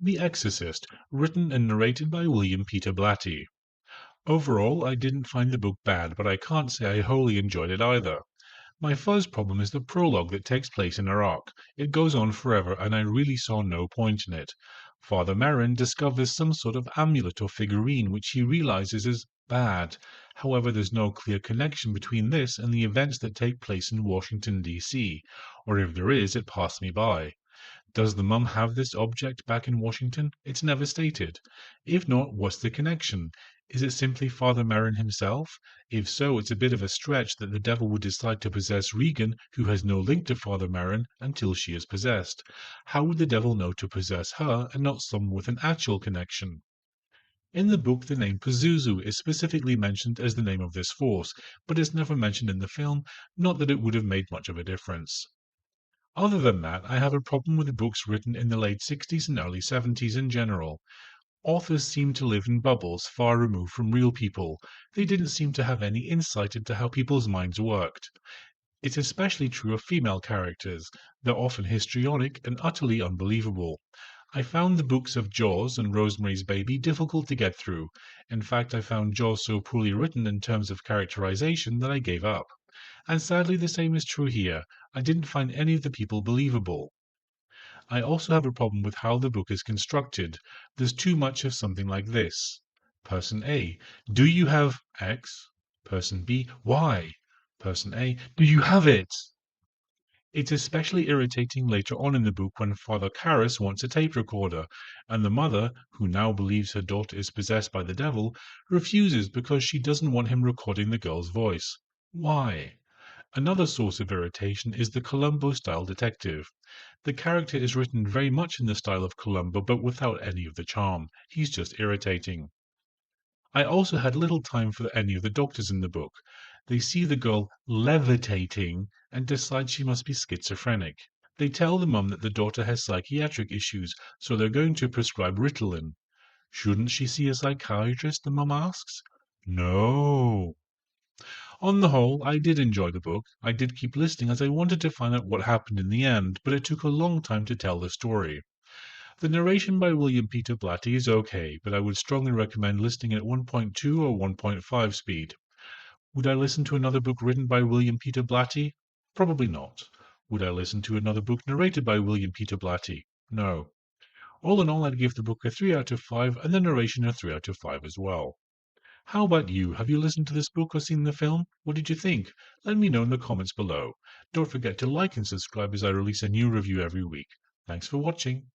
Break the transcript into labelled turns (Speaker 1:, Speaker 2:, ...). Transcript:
Speaker 1: The Exorcist, written and narrated by William Peter Blatty. Overall, I didn't find the book bad, but I can't say I wholly enjoyed it either. My first problem is the prologue that takes place in Iraq. It goes on forever, and I really saw no point in it. Father Merrin discovers some sort of amulet or figurine which he realizes is bad. However, there's no clear connection between this and the events that take place in Washington, D.C., or if there is, it passed me by. Does the mum have this object back in Washington? It's never stated. If not, what's the connection? Is it simply Father Merrin himself? If so, it's a bit of a stretch that the devil would decide to possess Regan, who has no link to Father Merrin, until she is possessed. How would the devil know to possess her and not someone with an actual connection? In the book, the name Pazuzu is specifically mentioned as the name of this force, but it's never mentioned in the film, not that it would have made much of a difference. Other than that, I have a problem with the books written in the late 60s and early 70s in general. Authors seemed to live in bubbles far removed from real people. They didn't seem to have any insight into how people's minds worked. It's especially true of female characters. They're often histrionic and utterly unbelievable. I found the books of Jaws and Rosemary's Baby difficult to get through. In fact, I found Jaws so poorly written in terms of characterization that I gave up. And sadly, the same is true here. I didn't find any of the people believable. I also have a problem with how the book is constructed. There's too much of something like this. Person A, do you have X? Person B, Y? Person A, do you have it? It's especially irritating later on in the book when Father Karras wants a tape recorder, and the mother, who now believes her daughter is possessed by the devil, refuses because she doesn't want him recording the girl's voice. Why? Another source of irritation is the Columbo-style detective. The character is written very much in the style of Columbo, but without any of the charm. He's just irritating. I also had little time for any of the doctors in the book. They see the girl levitating and decide she must be schizophrenic. They tell the mum that the daughter has psychiatric issues, so they're going to prescribe Ritalin. Shouldn't she see a psychiatrist, the mum asks? No. On the whole, I did enjoy the book. I did keep listening as I wanted to find out what happened in the end, but it took a long time to tell the story. The narration by William Peter Blatty is okay, but I would strongly recommend listening at 1.2 or 1.5 speed. Would I listen to another book written by William Peter Blatty? Probably not. Would I listen to another book narrated by William Peter Blatty? No. All in all, I'd give the book a 3 out of 5 and the narration a 3 out of 5 as well. How about you? Have you listened to this book or seen the film? What did you think? Let me know in the comments below. Don't forget to like and subscribe as I release a new review every week. Thanks for watching.